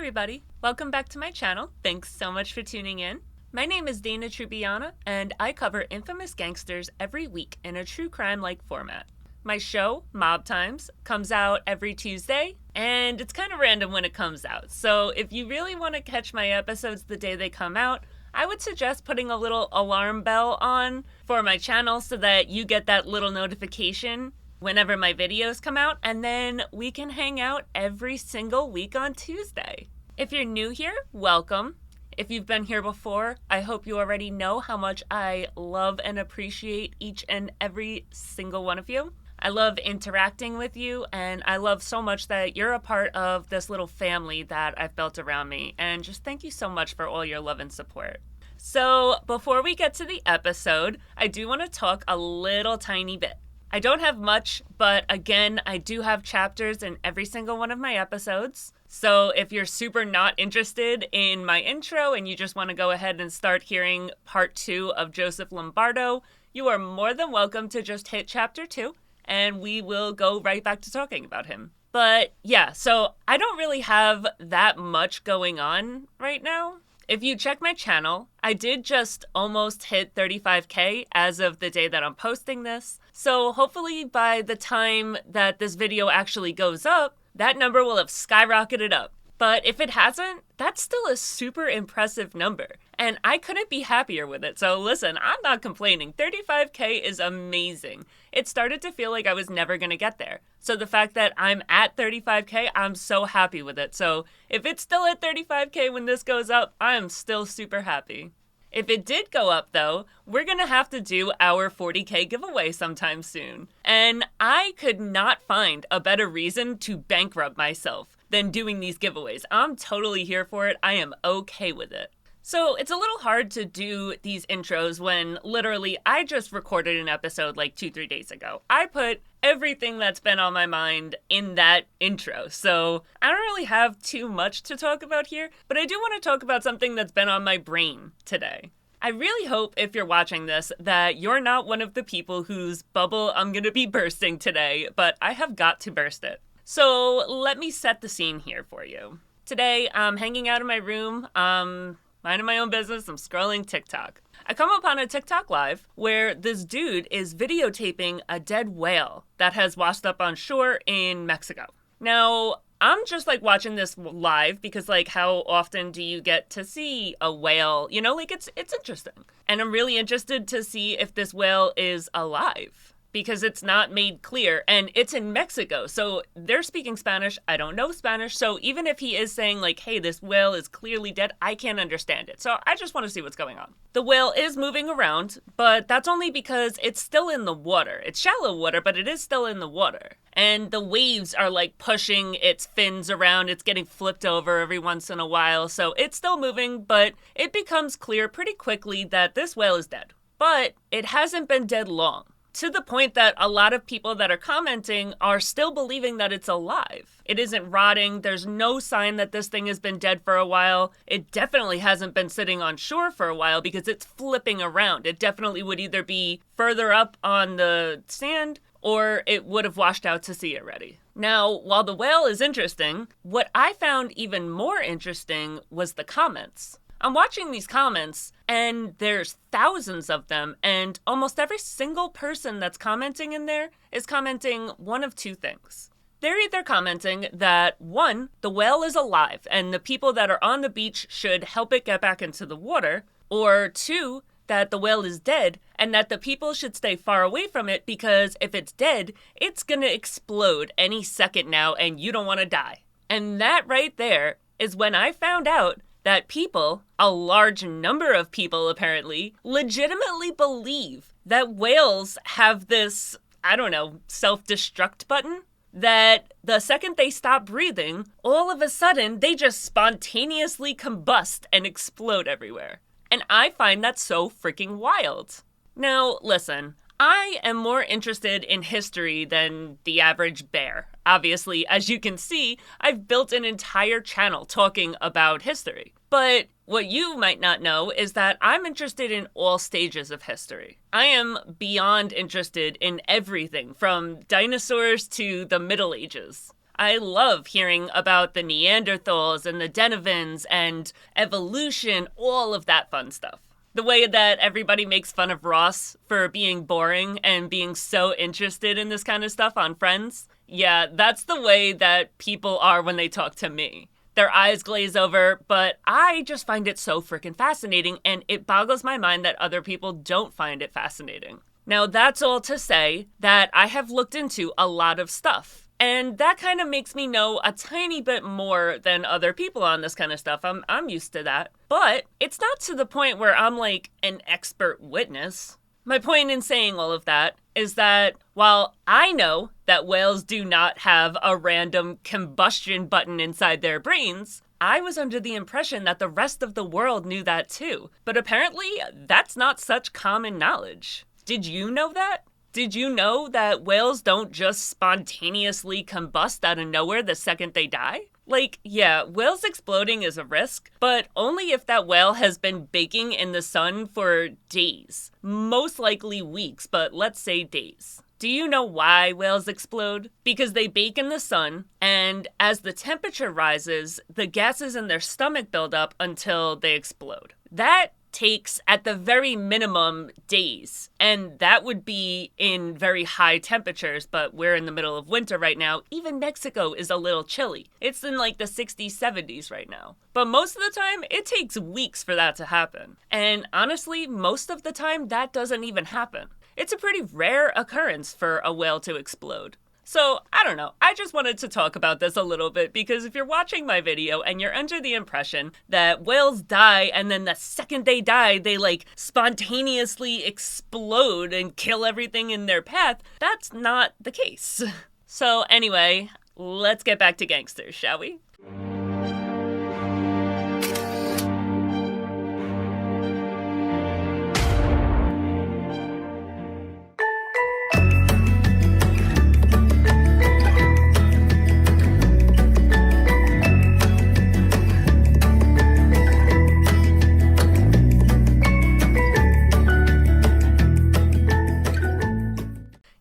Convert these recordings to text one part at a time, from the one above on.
everybody, welcome back to my channel. Thanks so much for tuning in. My name is Dana Trubiana, and I cover infamous gangsters every week in a true crime-like format. My show, Mob Times, comes out every Tuesday, and it's kind of random when it comes out. So if you really want to catch my episodes the day they come out, I would suggest putting a little alarm bell on for my channel so that you get that little notification whenever my videos come out, and then we can hang out every single week on Tuesday. If you're new here, welcome. If you've been here before, I hope you already know how much I love and appreciate each and every single one of you. I love interacting with you, and I love so much that you're a part of this little family that I've built around me, and just thank you so much for all your love and support. So before we get to the episode, I do want to talk a little tiny bit. I don't have much, but again, I do have chapters in every single one of my episodes. So if you're super not interested in my intro and you just want to go ahead and start hearing part 2 of Joseph Lombardo, you are more than welcome to just hit chapter 2 and we will go right back to talking about him. But yeah, so I don't really have that much going on right now. If you check my channel, I did just almost hit 35K as of the day that I'm posting this. So hopefully by the time that this video actually goes up, that number will have skyrocketed up. But if it hasn't, that's still a super impressive number. And I couldn't be happier with it. So listen, I'm not complaining. 35K is amazing. It started to feel like I was never going to get there. So the fact that I'm at 35K, I'm so happy with it. So if it's still at 35K when this goes up, I'm still super happy. If it did go up though, we're gonna have to do our 40K giveaway sometime soon. And I could not find a better reason to bankrupt myself than doing these giveaways. I'm totally here for it. I am okay with it. So it's a little hard to do these intros when literally I just recorded an episode like 2-3 days ago. I put everything that's been on my mind in that intro. So I don't really have too much to talk about here, but I do want to talk about something that's been on my brain today. I really hope if you're watching this that you're not one of the people whose bubble I'm going to be bursting today, but I have got to burst it. So let me set the scene here for you. Today I'm hanging out in my room, minding my own business, I'm scrolling TikTok. I come upon a TikTok live where this dude is videotaping a dead whale that has washed up on shore in Mexico. Now, I'm just like watching this live because like how often do you get to see a whale? You know, like it's interesting. And I'm really interested to see if this whale is alive, because it's not made clear, and it's in Mexico, so they're speaking Spanish. I don't know Spanish, so even if he is saying like, hey, this whale is clearly dead, I can't understand it. So I just want to see what's going on. The whale is moving around, but that's only because it's still in the water. It's shallow water, but it is still in the water. And the waves are like pushing its fins around. It's getting flipped over every once in a while, so it's still moving, but it becomes clear pretty quickly that this whale is dead. But it hasn't been dead long, to the point that a lot of people that are commenting are still believing that it's alive. It isn't rotting. There's no sign that this thing has been dead for a while. It definitely hasn't been sitting on shore for a while because it's flipping around. It definitely would either be further up on the sand or it would have washed out to sea already. Now, while the whale is interesting, what I found even more interesting was the comments. I'm watching these comments, and there's thousands of them, and almost every single person that's commenting in there is commenting one of two things. They're either commenting that, one, the whale is alive, and the people that are on the beach should help it get back into the water, or two, that the whale is dead, and that the people should stay far away from it because if it's dead, it's gonna explode any second now, and you don't want to die. And that right there is when I found out that people, a large number of people apparently, legitimately believe that whales have this, I don't know, self-destruct button. That the second they stop breathing, all of a sudden they just spontaneously combust and explode everywhere. And I find that so freaking wild. Now, listen, I am more interested in history than the average bear. Obviously, as you can see, I've built an entire channel talking about history. But what you might not know is that I'm interested in all stages of history. I am beyond interested in everything from dinosaurs to the Middle Ages. I love hearing about the Neanderthals and the Denovans and evolution, all of that fun stuff. The way that everybody makes fun of Ross for being boring and being so interested in this kind of stuff on Friends. Yeah, that's the way that people are when they talk to me. Their eyes glaze over, but I just find it so freaking fascinating, and it boggles my mind that other people don't find it fascinating. Now, that's all to say that I have looked into a lot of stuff. And that kind of makes me know a tiny bit more than other people on this kind of stuff. I'm used to that. But it's not to the point where I'm like an expert witness. My point in saying all of that is that while I know that whales do not have a random combustion button inside their brains, I was under the impression that the rest of the world knew that too. But apparently, that's not such common knowledge. Did you know that? Did you know that whales don't just spontaneously combust out of nowhere the second they die? Like, yeah, whales exploding is a risk, but only if that whale has been baking in the sun for days. Most likely weeks, but let's say days. Do you know why whales explode? Because they bake in the sun, and as the temperature rises, the gases in their stomach build up until they explode. That takes at the very minimum days, and that would be in very high temperatures, but we're in the middle of winter right now. Even Mexico is a little chilly. It's in like the 60s, 70s right now. But most of the time, it takes weeks for that to happen. And honestly, most of the time, that doesn't even happen. It's a pretty rare occurrence for a whale to explode. So, I don't know, I just wanted to talk about this a little bit because if you're watching my video and you're under the impression that whales die and then the second they die, they like spontaneously explode and kill everything in their path, that's not the case. So anyway, let's get back to gangsters, shall we?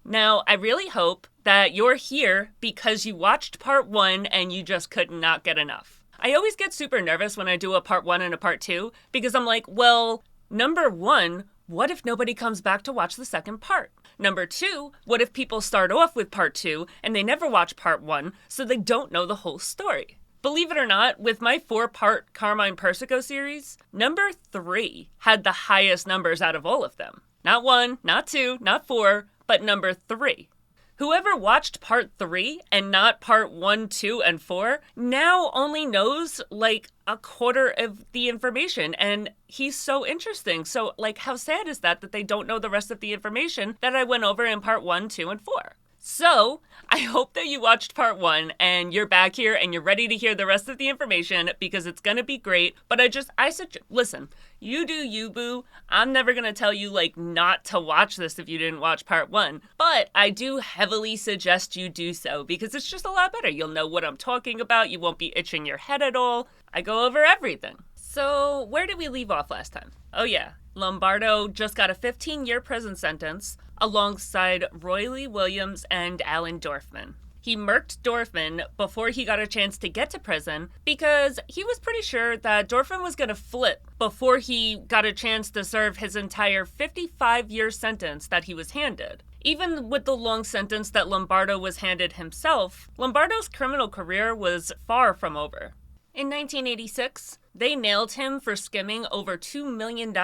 Now, I really hope that you're here because you watched part 1 and you just could not get enough. I always get super nervous when I do a part 1 and a part 2 because I'm like, well, number 1, what if nobody comes back to watch the second part? Number 2, what if people start off with part 2 and they never watch part 1 so they don't know the whole story? Believe it or not, with my 4-part Carmine Persico series, number 3 had the highest numbers out of all of them. Not 1, not 2, not 4, but number 3. Whoever watched part 3 and not part 1, 2, and 4 now only knows like a quarter of the information, and he's so interesting. So like, how sad is that they don't know the rest of the information that I went over in part 1, 2, and 4? So, I hope that you watched part 1 and you're back here and you're ready to hear the rest of the information because it's gonna be great. But I suggest, listen, you do you, boo. I'm never gonna tell you, like, not to watch this if you didn't watch part 1. But I do heavily suggest you do so because it's just a lot better. You'll know what I'm talking about. You won't be itching your head at all. I go over everything. So, where did we leave off last time? Oh yeah, Lombardo just got a 15-year prison sentence alongside Roy Lee Williams and Alan Dorfman. He murked Dorfman before he got a chance to get to prison because he was pretty sure that Dorfman was going to flip before he got a chance to serve his entire 55-year sentence that he was handed. Even with the long sentence that Lombardo was handed himself, Lombardo's criminal career was far from over. In 1986, they nailed him for skimming over $2 million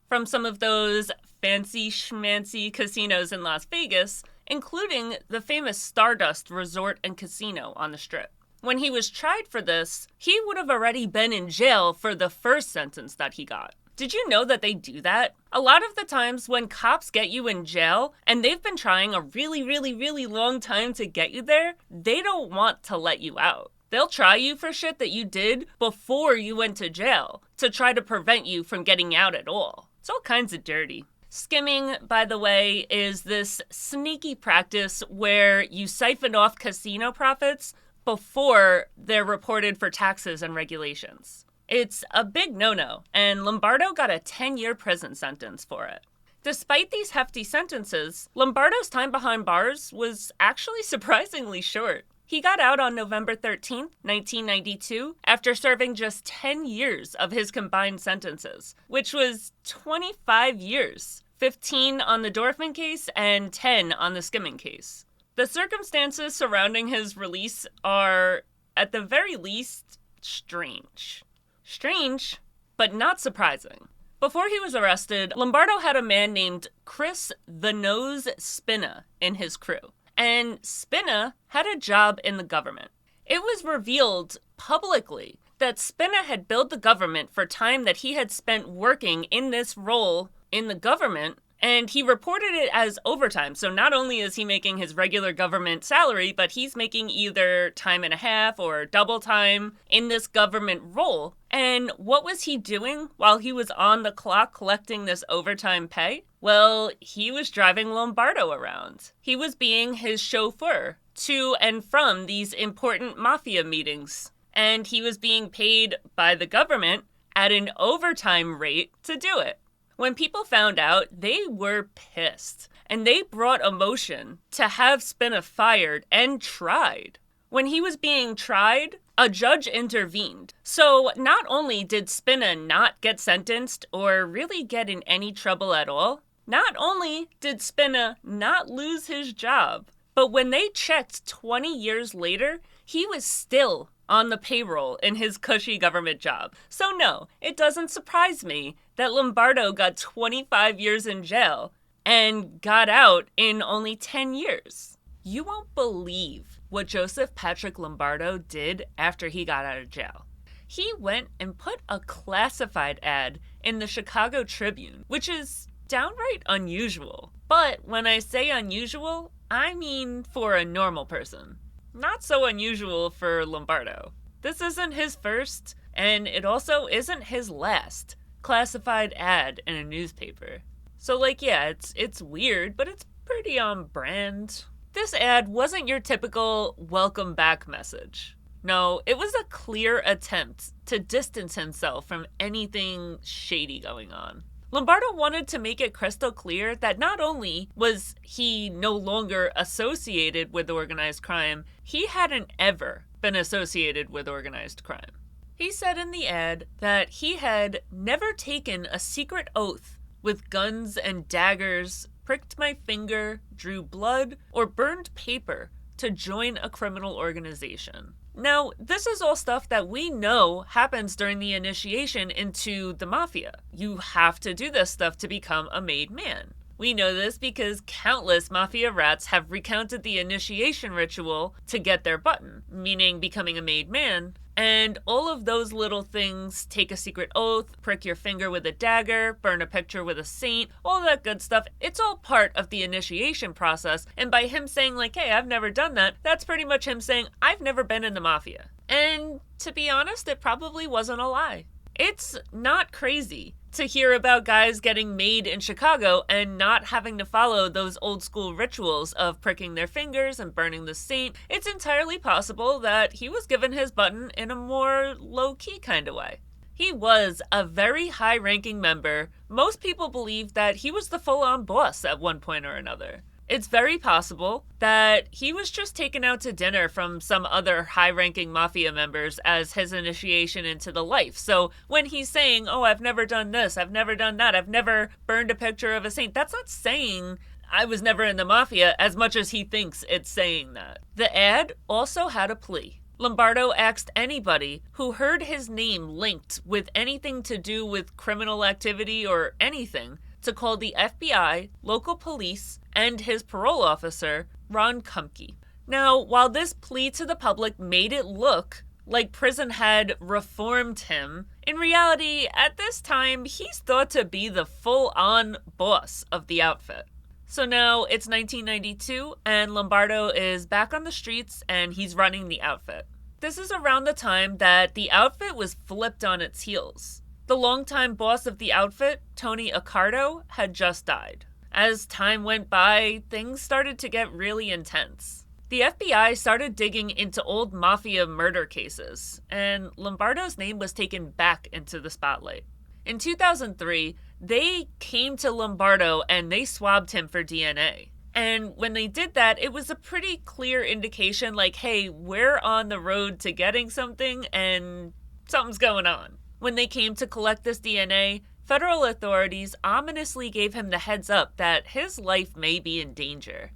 from some of those fancy schmancy casinos in Las Vegas, including the famous Stardust Resort and Casino on the Strip. When he was tried for this, he would have already been in jail for the first sentence that he got. Did you know that they do that? A lot of the times when cops get you in jail and they've been trying a really, really, really long time to get you there, they don't want to let you out. They'll try you for shit that you did before you went to jail to try to prevent you from getting out at all. It's all kinds of dirty. Skimming, by the way, is this sneaky practice where you siphon off casino profits before they're reported for taxes and regulations. It's a big no-no, and Lombardo got a 10-year prison sentence for it. Despite these hefty sentences, Lombardo's time behind bars was actually surprisingly short. He got out on November 13th, 1992, after serving just 10 years of his combined sentences, which was 25 years, 15 on the Dorfman case and 10 on the skimming case. The circumstances surrounding his release are, at the very least, strange. Strange, but not surprising. Before he was arrested, Lombardo had a man named Chris the Nose Spina in his crew. And Spina had a job in the government. It was revealed publicly that Spina had billed the government for time that he had spent working in this role in the government, and he reported it as overtime. So not only is he making his regular government salary, but he's making either time and a half or double time in this government role. And what was he doing while he was on the clock collecting this overtime pay? Well, he was driving Lombardo around. He was being his chauffeur to and from these important mafia meetings. And he was being paid by the government at an overtime rate to do it. When people found out, they were pissed. And they brought a motion to have Spina fired and tried. When he was being tried, a judge intervened. So not only did Spina not get sentenced or really get in any trouble at all, not only did Spina not lose his job, but when they checked 20 years later, he was still on the payroll in his cushy government job. So no, it doesn't surprise me that Lombardo got 25 years in jail and got out in only 10 years. You won't believe what Joseph Patrick Lombardo did after he got out of jail. He went and put a classified ad in the Chicago Tribune, which is downright unusual. But when I say unusual, I mean for a normal person. Not so unusual for Lombardo. This isn't his first, and it also isn't his last classified ad in a newspaper. So yeah, it's weird, but it's pretty on brand. This ad wasn't your typical welcome back message. No, it was a clear attempt to distance himself from anything shady going on. Lombardo wanted to make it crystal clear that not only was he no longer associated with organized crime, he hadn't ever been associated with organized crime. He said in the ad that he had never taken a secret oath with guns and daggers, pricked my finger, drew blood, or burned paper to join a criminal organization. Now, this is all stuff that we know happens during the initiation into the mafia. You have to do this stuff to become a made man. We know this because countless mafia rats have recounted the initiation ritual to get their button, meaning becoming a made man. And all of those little things, take a secret oath, prick your finger with a dagger, burn a picture with a saint, all that good stuff, it's all part of the initiation process. And by him saying hey, I've never done that, that's pretty much him saying, I've never been in the mafia. And to be honest, it probably wasn't a lie. It's not crazy to hear about guys getting made in Chicago and not having to follow those old school rituals of pricking their fingers and burning the saint. It's entirely possible that he was given his button in a more low-key kind of way. He was a very high-ranking member. Most people believe that he was the full-on boss at one point or another. It's very possible that he was just taken out to dinner from some other high-ranking mafia members as his initiation into the life. So when he's saying, oh, I've never done this, I've never done that, I've never burned a picture of a saint, that's not saying I was never in the mafia as much as he thinks it's saying that. The ad also had a plea. Lombardo asked anybody who heard his name linked with anything to do with criminal activity or anything to call the FBI, local police, and his parole officer, Ron Kumke. Now, while this plea to the public made it look like prison had reformed him, in reality, at this time, he's thought to be the full-on boss of the outfit. So now it's 1992, and Lombardo is back on the streets, and he's running the outfit. This is around the time that the outfit was flipped on its heels. The longtime boss of the outfit, Tony Accardo, had just died. As time went by, things started to get really intense. The FBI started digging into old mafia murder cases, and Lombardo's name was taken back into the spotlight. In 2003, they came to Lombardo and they swabbed him for DNA. And when they did that, it was a pretty clear indication like, hey, we're on the road to getting something and something's going on. When they came to collect this DNA, federal authorities ominously gave him the heads up that his life may be in danger.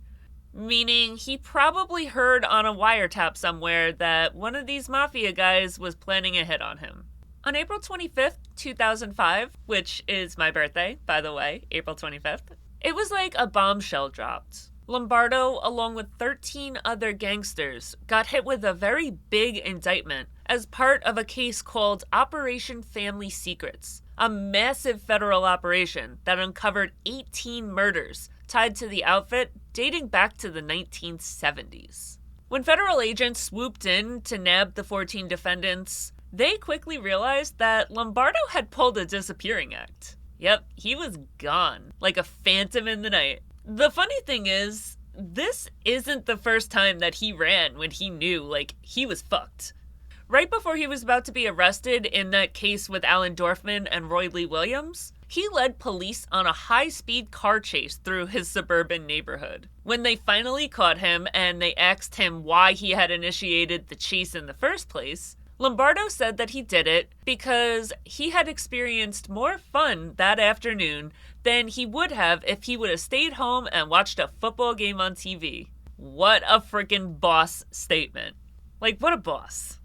Meaning he probably heard on a wiretap somewhere that one of these mafia guys was planning a hit on him. On April 25th, 2005, which is my birthday, by the way, April 25th, it was like a bombshell dropped. Lombardo, along with 13 other gangsters, got hit with a very big indictment as part of a case called Operation Family Secrets, a massive federal operation that uncovered 18 murders tied to the outfit dating back to the 1970s. When federal agents swooped in to nab the 14 defendants, they quickly realized that Lombardo had pulled a disappearing act. Yep, he was gone, like a phantom in the night. The funny thing is, this isn't the first time that he ran when he knew, like, he was fucked. Right before he was about to be arrested in that case with Alan Dorfman and Roy Lee Williams, he led police on a high-speed car chase through his suburban neighborhood. When they finally caught him and they asked him why he had initiated the chase in the first place, Lombardo said that he did it because he had experienced more fun that afternoon than he would have if he would have stayed home and watched a football game on TV. What a freaking boss statement. Like, what a boss.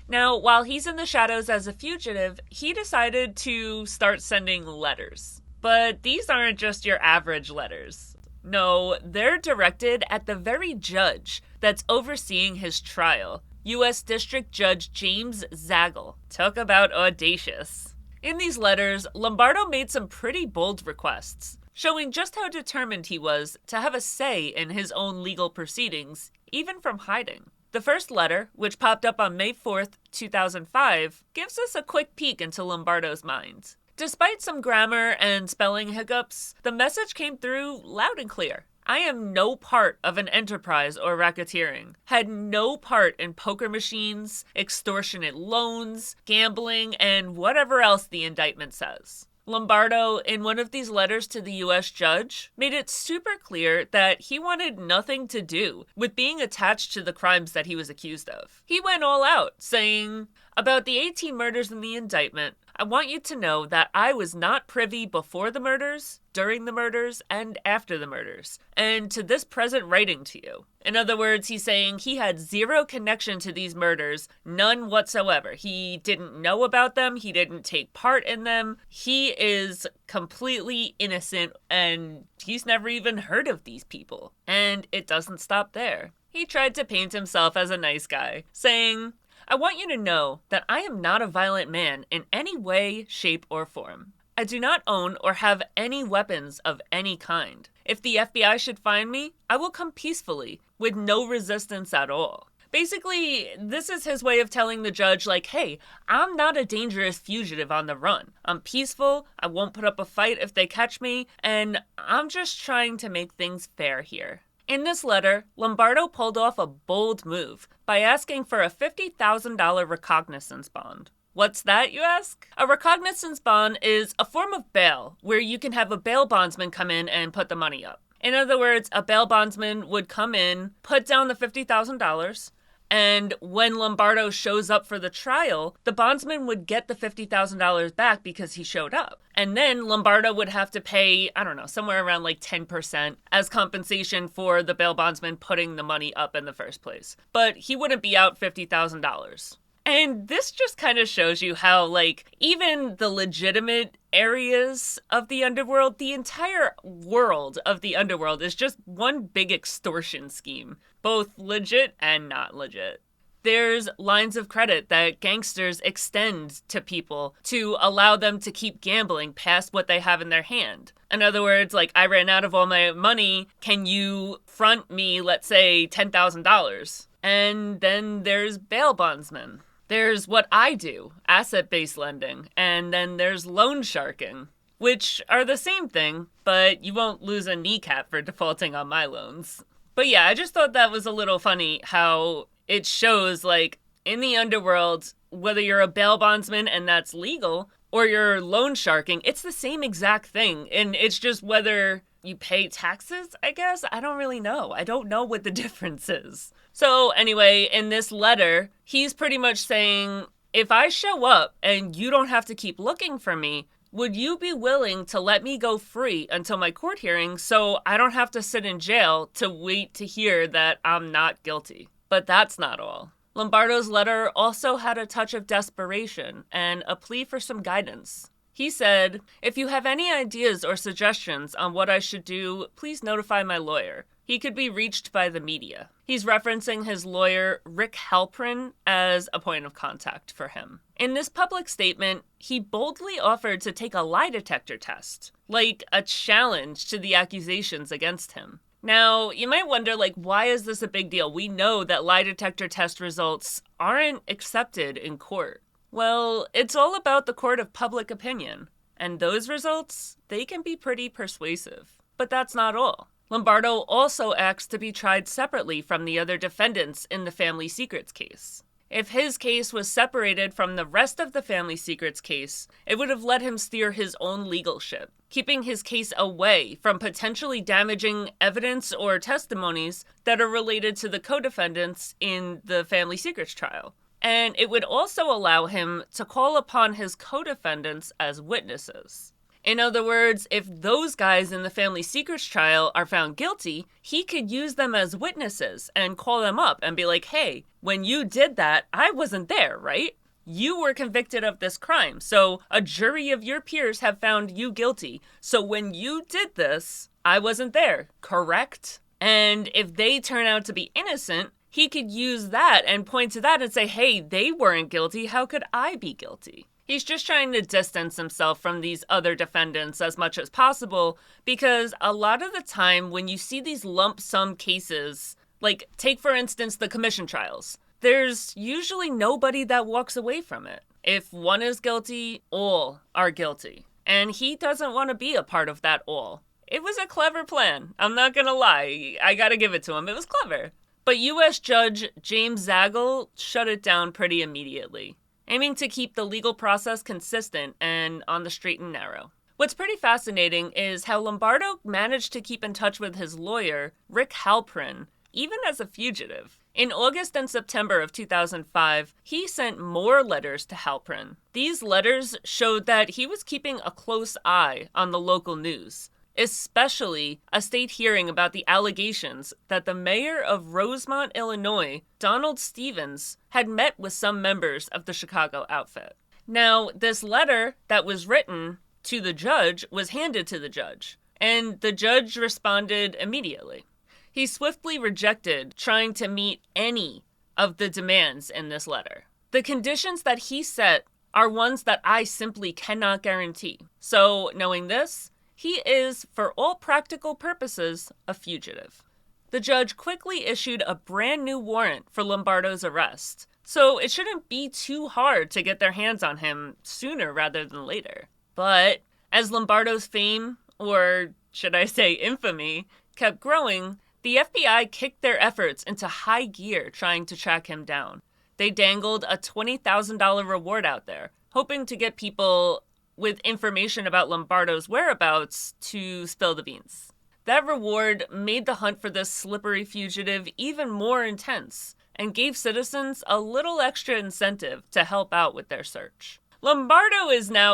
Now, while he's in the shadows as a fugitive, he decided to start sending letters. But these aren't just your average letters. No, they're directed at the very judge that's overseeing his trial, U.S. District Judge James Zagel. Talk about audacious. In these letters, Lombardo made some pretty bold requests, showing just how determined he was to have a say in his own legal proceedings, even from hiding. The first letter, which popped up on May 4th, 2005, gives us a quick peek into Lombardo's mind. Despite some grammar and spelling hiccups, the message came through loud and clear. I am no part of an enterprise or racketeering, had no part in poker machines, extortionate loans, gambling, and whatever else the indictment says. Lombardo, in one of these letters to the U.S. judge, made it super clear that he wanted nothing to do with being attached to the crimes that he was accused of. He went all out, saying, "About the 18 murders in the indictment, I want you to know that I was not privy before the murders, during the murders, and after the murders, and to this present writing to you." In other words, he's saying he had zero connection to these murders, none whatsoever. He didn't know about them, he didn't take part in them, he is completely innocent, and he's never even heard of these people. And it doesn't stop there. He tried to paint himself as a nice guy, saying, "I want you to know that I am not a violent man in any way, shape, or form. I do not own or have any weapons of any kind. If the FBI should find me, I will come peacefully, with no resistance at all." Basically, this is his way of telling the judge, like, hey, I'm not a dangerous fugitive on the run. I'm peaceful, I won't put up a fight if they catch me, and I'm just trying to make things fair here. In this letter, Lombardo pulled off a bold move by asking for a $50,000 recognizance bond. What's that, you ask? A recognizance bond is a form of bail where you can have a bail bondsman come in and put the money up. In other words, a bail bondsman would come in, put down the $50,000, and when Lombardo shows up for the trial, the bondsman would get the $50,000 back because he showed up. And then Lombardo would have to pay, I don't know, somewhere around like 10% as compensation for the bail bondsman putting the money up in the first place. But he wouldn't be out $50,000. And this just kind of shows you how, like, even the legitimate areas of the underworld, the entire world of the underworld is just one big extortion scheme, both legit and not legit. There's lines of credit that gangsters extend to people to allow them to keep gambling past what they have in their hand. In other words, like, I ran out of all my money, can you front me, let's say, $10,000? And then there's bail bondsmen. There's what I do, asset-based lending, and then there's loansharking, which are the same thing, but you won't lose a kneecap for defaulting on my loans. But yeah, I just thought that was a little funny how it shows, like, in the underworld, whether you're a bail bondsman and that's legal, or you're loansharking, it's the same exact thing, and it's just whether you pay taxes, I guess? I don't really know. I don't know what the difference is. So anyway, in this letter, he's pretty much saying, if I show up and you don't have to keep looking for me, would you be willing to let me go free until my court hearing so I don't have to sit in jail to wait to hear that I'm not guilty? But that's not all. Lombardo's letter also had a touch of desperation and a plea for some guidance. He said, if you have any ideas or suggestions on what I should do, please notify my lawyer. He could be reached by the media. He's referencing his lawyer, Rick Halprin, as a point of contact for him. In this public statement, he boldly offered to take a lie detector test, like a challenge to the accusations against him. Now, you might wonder, why is this a big deal? We know that lie detector test results aren't accepted in court. Well, it's all about the court of public opinion, and those results, they can be pretty persuasive. But that's not all. Lombardo also asked to be tried separately from the other defendants in the family secrets case. If his case was separated from the rest of the family secrets case, it would have let him steer his own legal ship, keeping his case away from potentially damaging evidence or testimonies that are related to the co-defendants in the family secrets trial. And it would also allow him to call upon his co-defendants as witnesses. In other words, if those guys in the family secrets trial are found guilty, he could use them as witnesses and call them up and be like, hey, when you did that, I wasn't there, right? You were convicted of this crime, so a jury of your peers have found you guilty. So when you did this, I wasn't there, correct? And if they turn out to be innocent, he could use that and point to that and say, hey, they weren't guilty, how could I be guilty? He's just trying to distance himself from these other defendants as much as possible, because a lot of the time when you see these lump sum cases, like take for instance the commission trials, there's usually nobody that walks away from it. If one is guilty, all are guilty. And he doesn't want to be a part of that all. It was a clever plan. I'm not gonna lie. I gotta give it to him. It was clever. But U.S. Judge James Zagel shut it down pretty immediately, aiming to keep the legal process consistent and on the straight and narrow. What's pretty fascinating is how Lombardo managed to keep in touch with his lawyer, Rick Halprin, even as a fugitive. In August and September of 2005, he sent more letters to Halprin. These letters showed that he was keeping a close eye on the local news, especially a state hearing about the allegations that the mayor of Rosemont, Illinois, Donald Stevens, had met with some members of the Chicago outfit. Now, this letter that was written to the judge was handed to the judge, and the judge responded immediately. He swiftly rejected trying to meet any of the demands in this letter. The conditions that he set are ones that I simply cannot guarantee. So, knowing this, he is, for all practical purposes, a fugitive. The judge quickly issued a brand new warrant for Lombardo's arrest, so it shouldn't be too hard to get their hands on him sooner rather than later. But as Lombardo's fame, or should I say infamy, kept growing, the FBI kicked their efforts into high gear trying to track him down. They dangled a $20,000 reward out there, hoping to get people with information about Lombardo's whereabouts to spill the beans. That reward made the hunt for this slippery fugitive even more intense and gave citizens a little extra incentive to help out with their search. Lombardo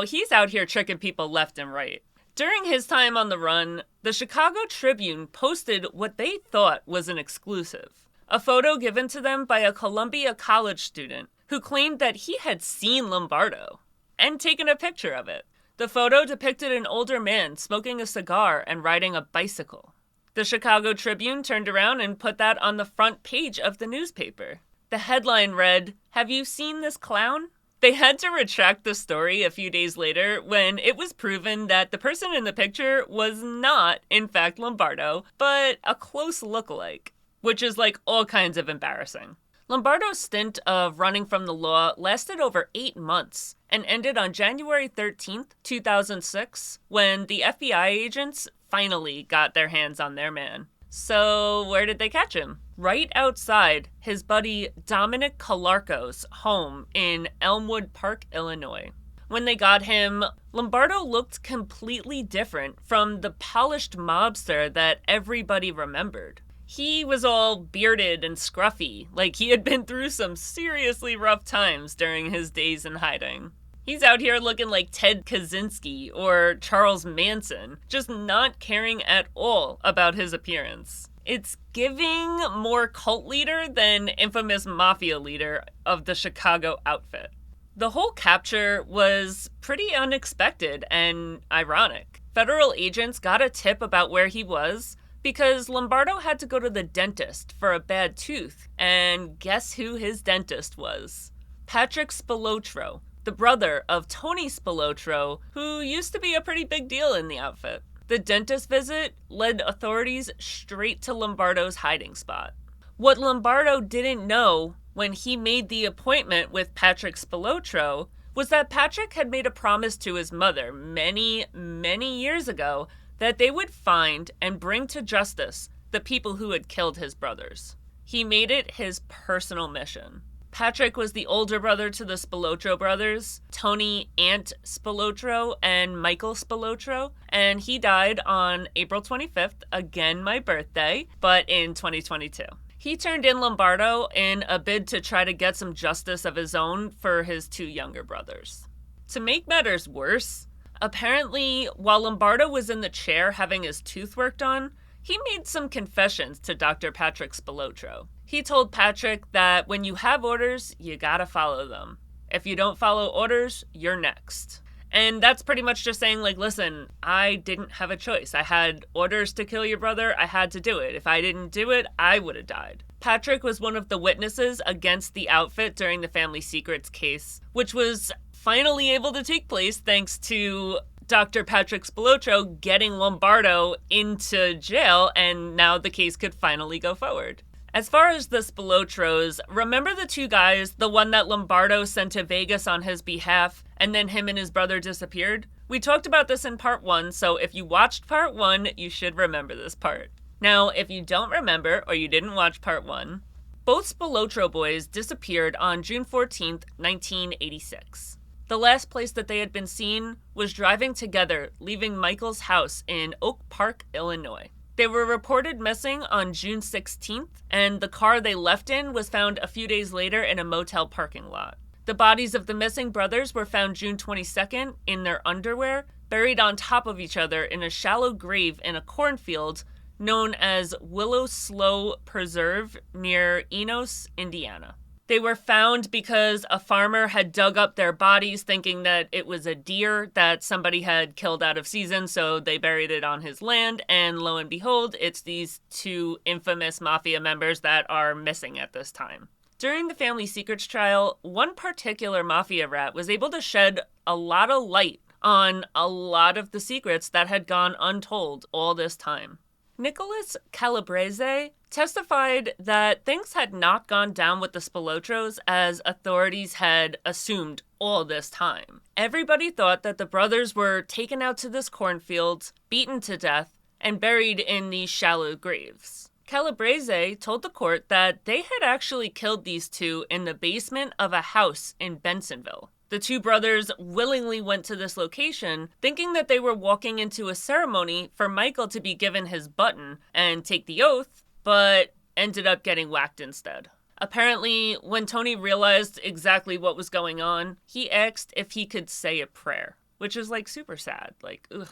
he's out here tricking people left and right. During his time on the run, the Chicago Tribune posted what they thought was an exclusive, a photo given to them by a Columbia College student who claimed that he had seen Lombardo and taken a picture of it. The photo depicted an older man smoking a cigar and riding a bicycle. The Chicago Tribune turned around and put that on the front page of the newspaper. The headline read, "Have you seen this clown?" They had to retract the story a few days later when it was proven that the person in the picture was not, in fact, Lombardo, but a close lookalike, which is all kinds of embarrassing. Lombardo's stint of running from the law lasted over 8 months and ended on January 13th, 2006, when the FBI agents finally got their hands on their man. So where did they catch him? Right outside his buddy Dominic Calarco's home in Elmwood Park, Illinois. When they got him, Lombardo looked completely different from the polished mobster that everybody remembered. He was all bearded and scruffy, like he had been through some seriously rough times during his days in hiding. He's out here looking like Ted Kaczynski or Charles Manson, just not caring at all about his appearance. It's giving more cult leader than infamous mafia leader of the Chicago outfit. The whole capture was pretty unexpected and ironic. Federal agents got a tip about where he was because Lombardo had to go to the dentist for a bad tooth. And guess who his dentist was? Patrick Spilotro, the brother of Tony Spilotro, who used to be a pretty big deal in the outfit. The dentist visit led authorities straight to Lombardo's hiding spot. What Lombardo didn't know when he made the appointment with Patrick Spilotro was that Patrick had made a promise to his mother many, many years ago that they would find and bring to justice the people who had killed his brothers. He made it his personal mission. Patrick was the older brother to the Spilotro brothers, Tony Ant Spilotro and Michael Spilotro, and he died on April 25th, again my birthday, but in 2022. He turned in Lombardo in a bid to try to get some justice of his own for his two younger brothers. To make matters worse, apparently while Lombardo was in the chair having his tooth worked on, he made some confessions to Dr. Patrick Spilotro. He told Patrick that when you have orders, you gotta follow them. If you don't follow orders, you're next. And that's pretty much just saying, like, listen, I didn't have a choice. I had orders to kill your brother. I had to do it. If I didn't do it, I would have died. Patrick was one of the witnesses against the outfit during the family secrets case, which was finally able to take place thanks to Dr. Patrick Spilotro getting Lombardo into jail, and now the case could finally go forward. As far as the Spilotros, remember the two guys, the one that Lombardo sent to Vegas on his behalf, and then him and his brother disappeared? We talked about this in part 1, so if you watched part 1, you should remember this part. Now, if you don't remember, or you didn't watch part 1, both Spilotro boys disappeared on June 14th, 1986. The last place that they had been seen was driving together, leaving Michael's house in Oak Park, Illinois. They were reported missing on June 16th, and the car they left in was found a few days later in a motel parking lot. The bodies of the missing brothers were found June 22nd in their underwear, buried on top of each other in a shallow grave in a cornfield known as Willow Slough Preserve near Enos, Indiana. They were found because a farmer had dug up their bodies thinking that it was a deer that somebody had killed out of season, so they buried it on his land, and lo and behold, it's these two infamous mafia members that are missing at this time. During the family secrets trial, one particular mafia rat was able to shed a lot of light on a lot of the secrets that had gone untold all this time. Nicholas Calabrese testified that things had not gone down with the Spilotros as authorities had assumed all this time. Everybody thought that the brothers were taken out to this cornfield, beaten to death, and buried in these shallow graves. Calabrese told the court that they had actually killed these two in the basement of a house in Bensonville. The two brothers willingly went to this location, thinking that they were walking into a ceremony for Michael to be given his button and take the oath, but ended up getting whacked instead. Apparently, when Tony realized exactly what was going on, he asked if he could say a prayer, which is like super sad. Like, ugh,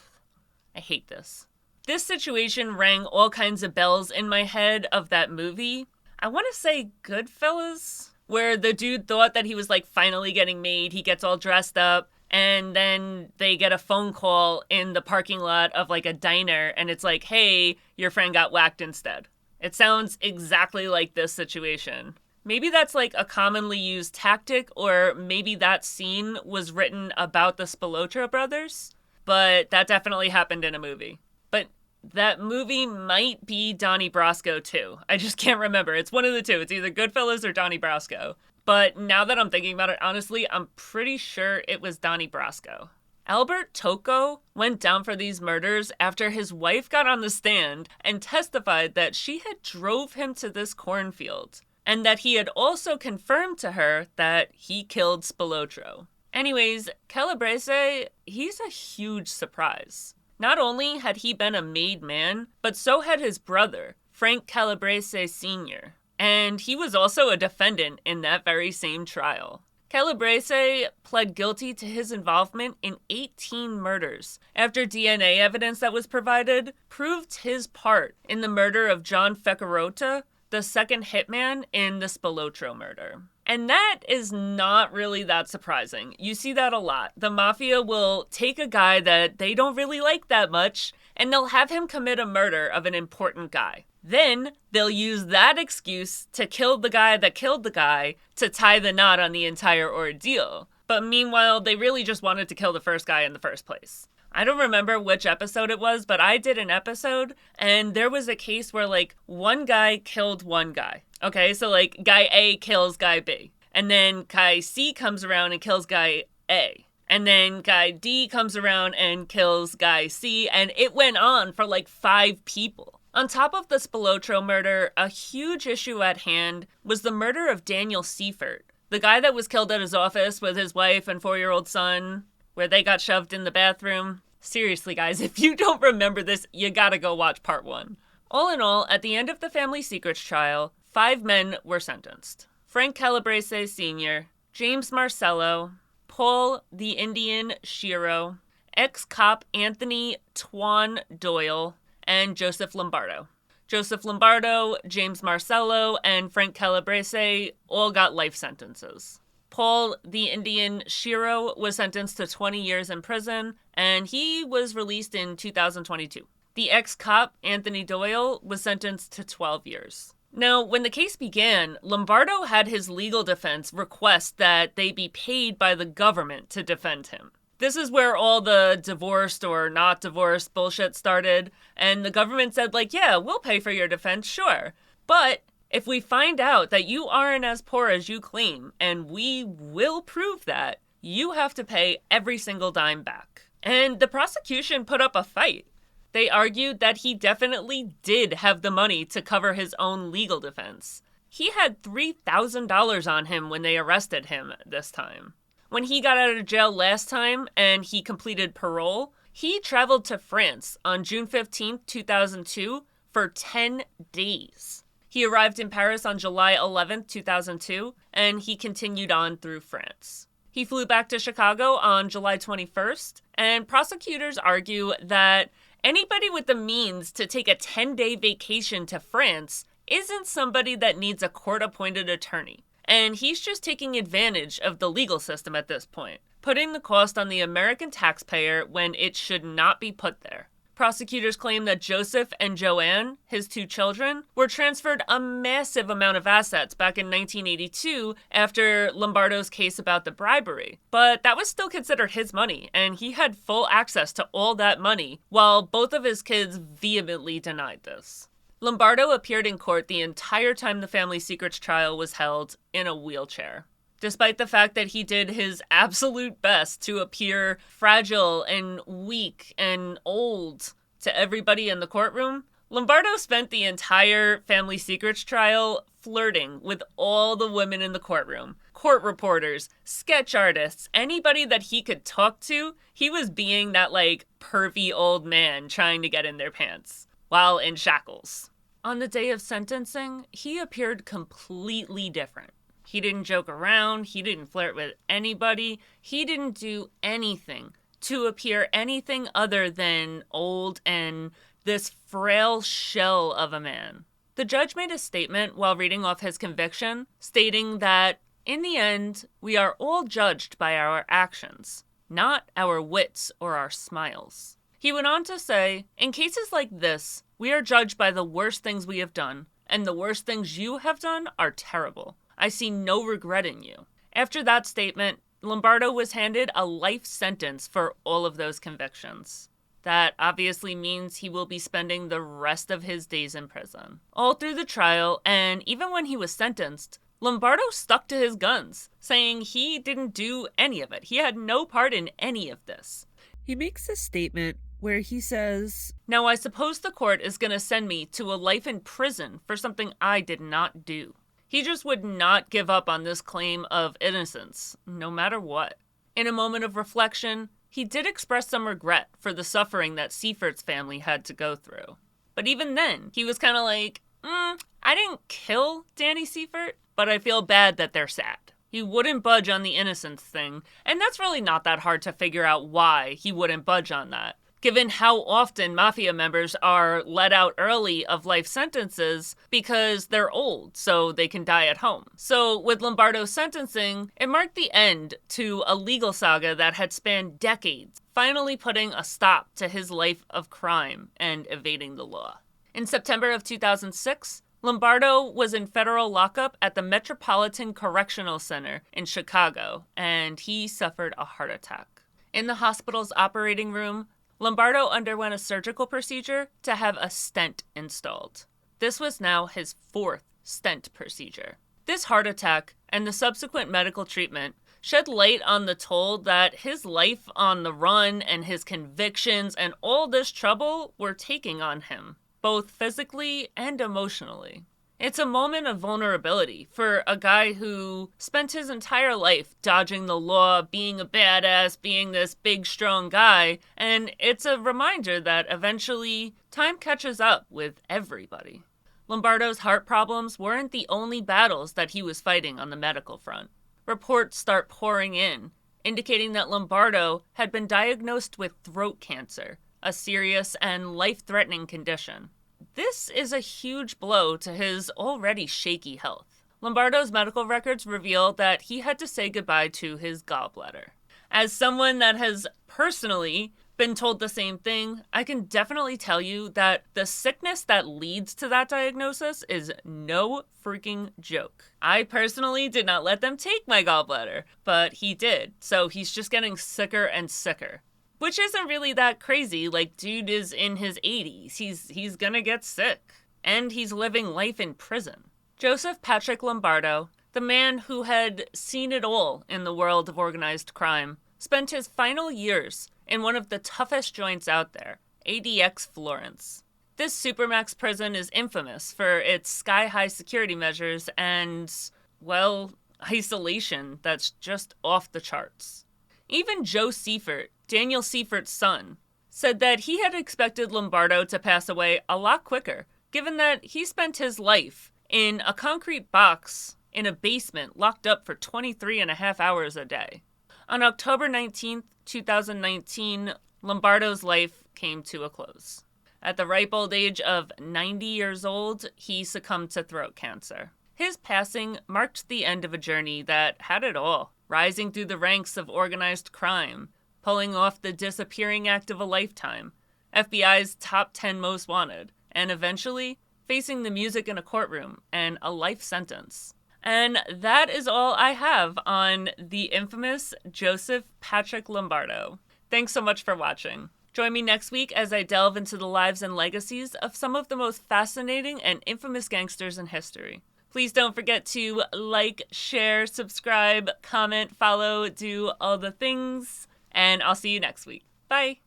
I hate this. This situation rang all kinds of bells in my head of that movie. I want to say Goodfellas, where the dude thought that he was like finally getting made. He gets all dressed up, and then they get a phone call in the parking lot of like a diner, and it's like, hey, your friend got whacked instead. It sounds exactly like this situation. Maybe that's like a commonly used tactic, or maybe that scene was written about the Spilotro brothers, but that definitely happened in a movie. But that movie might be Donnie Brasco too. I just can't remember. It's one of the two. It's either Goodfellas or Donnie Brasco. But now that I'm thinking about it, honestly, I'm pretty sure it was Donnie Brasco. Albert Tocco went down for these murders after his wife got on the stand and testified that she had drove him to this cornfield, and that he had also confirmed to her that he killed Spilotro. Anyways, Calabrese, he's a huge surprise. Not only had he been a made man, but so had his brother, Frank Calabrese Sr., and he was also a defendant in that very same trial. Calabrese pled guilty to his involvement in 18 murders after DNA evidence that was provided proved his part in the murder of John Feccarota, the second hitman in the Spilotro murder. And that is not really that surprising. You see that a lot. The mafia will take a guy that they don't really like that much, and they'll have him commit a murder of an important guy. Then they'll use that excuse to kill the guy that killed the guy to tie the knot on the entire ordeal. But meanwhile, they really just wanted to kill the first guy in the first place. I don't remember which episode it was, but I did an episode, and there was a case where, one guy killed one guy. Okay, so, guy A kills guy B. And then guy C comes around and kills guy A. And then guy D comes around and kills guy C, and it went on for, 5 people. On top of the Spilotro murder, a huge issue at hand was the murder of Daniel Seifert, the guy that was killed at his office with his wife and 4-year-old son, where they got shoved in the bathroom. Seriously, guys, if you don't remember this, you gotta go watch part 1. All in all, at the end of the family secrets trial, 5 men were sentenced. Frank Calabrese Sr., James Marcello, Paul the Indian Shiro, ex-cop Anthony Twan Doyle, and Joseph Lombardo. Joseph Lombardo, James Marcello, and Frank Calabrese all got life sentences. Paul the Indian Shiro was sentenced to 20 years in prison, and he was released in 2022. The ex-cop, Anthony Doyle, was sentenced to 12 years. Now, when the case began, Lombardo had his legal defense request that they be paid by the government to defend him. This is where all the divorced or not divorced bullshit started, and the government said, yeah, we'll pay for your defense, sure. But if we find out that you aren't as poor as you claim, and we will prove that, you have to pay every single dime back. And the prosecution put up a fight. They argued that he definitely did have the money to cover his own legal defense. He had $3,000 on him when they arrested him this time. When he got out of jail last time and he completed parole, he traveled to France on June 15, 2002 for 10 days. He arrived in Paris on July 11, 2002, and he continued on through France. He flew back to Chicago on July 21st, and prosecutors argue that anybody with the means to take a 10-day vacation to France isn't somebody that needs a court-appointed attorney. And he's just taking advantage of the legal system at this point, putting the cost on the American taxpayer when it should not be put there. Prosecutors claim that Joseph and Joanne, his 2 children, were transferred a massive amount of assets back in 1982 after Lombardo's case about the bribery. But that was still considered his money, and he had full access to all that money, while both of his kids vehemently denied this. Lombardo appeared in court the entire time the family secrets trial was held in a wheelchair. Despite the fact that he did his absolute best to appear fragile and weak and old to everybody in the courtroom, Lombardo spent the entire family secrets trial flirting with all the women in the courtroom. Court reporters, sketch artists, anybody that he could talk to, he was being that pervy old man trying to get in their pants while in shackles. On the day of sentencing, he appeared completely different. He didn't joke around, he didn't flirt with anybody, he didn't do anything to appear anything other than old and this frail shell of a man. The judge made a statement while reading off his conviction, stating that, in the end, we are all judged by our actions, not our wits or our smiles. He went on to say, in cases like this, we are judged by the worst things we have done, and the worst things you have done are terrible. I see no regret in you. After that statement, Lombardo was handed a life sentence for all of those convictions. That obviously means he will be spending the rest of his days in prison. All through the trial, and even when he was sentenced, Lombardo stuck to his guns, saying he didn't do any of it. He had no part in any of this. He makes a statement where he says, "Now I suppose the court is going to send me to a life in prison for something I did not do." He just would not give up on this claim of innocence, no matter what. In a moment of reflection, he did express some regret for the suffering that Seifert's family had to go through. But even then, he was kind of like, I didn't kill Danny Seifert, but I feel bad that they're sad. He wouldn't budge on the innocence thing, and that's really not that hard to figure out why he wouldn't budge on that, given how often mafia members are let out early of life sentences because they're old, so they can die at home. So with Lombardo's sentencing, it marked the end to a legal saga that had spanned decades, finally putting a stop to his life of crime and evading the law. In September of 2006, Lombardo was in federal lockup at the Metropolitan Correctional Center in Chicago, and he suffered a heart attack. In the hospital's operating room, Lombardo underwent a surgical procedure to have a stent installed. This was now his 4th stent procedure. This heart attack and the subsequent medical treatment shed light on the toll that his life on the run and his convictions and all this trouble were taking on him, both physically and emotionally. It's a moment of vulnerability for a guy who spent his entire life dodging the law, being a badass, being this big, strong guy, and it's a reminder that eventually time catches up with everybody. Lombardo's heart problems weren't the only battles that he was fighting on the medical front. Reports start pouring in, indicating that Lombardo had been diagnosed with throat cancer, a serious and life-threatening condition. This is a huge blow to his already shaky health. Lombardo's medical records reveal that he had to say goodbye to his gallbladder. As someone that has personally been told the same thing, I can definitely tell you that the sickness that leads to that diagnosis is no freaking joke. I personally did not let them take my gallbladder, but he did, so he's just getting sicker and sicker. Which isn't really that crazy, like dude is in his 80s, he's gonna get sick. And he's living life in prison. Joseph Patrick Lombardo, the man who had seen it all in the world of organized crime, spent his final years in one of the toughest joints out there, ADX Florence. This supermax prison is infamous for its sky-high security measures and, well, isolation that's just off the charts. Even Joe Seifert, Daniel Seifert's son, said that he had expected Lombardo to pass away a lot quicker, given that he spent his life in a concrete box in a basement locked up for 23 and a half hours a day. On October 19th, 2019, Lombardo's life came to a close. At the ripe old age of 90 years old, he succumbed to throat cancer. His passing marked the end of a journey that had it all, rising through the ranks of organized crime, pulling off the disappearing act of a lifetime, FBI's top 10 most wanted, and eventually facing the music in a courtroom and a life sentence. And that is all I have on the infamous Joseph Patrick Lombardo. Thanks so much for watching. Join me next week as I delve into the lives and legacies of some of the most fascinating and infamous gangsters in history. Please don't forget to like, share, subscribe, comment, follow, do all the things, and I'll see you next week. Bye!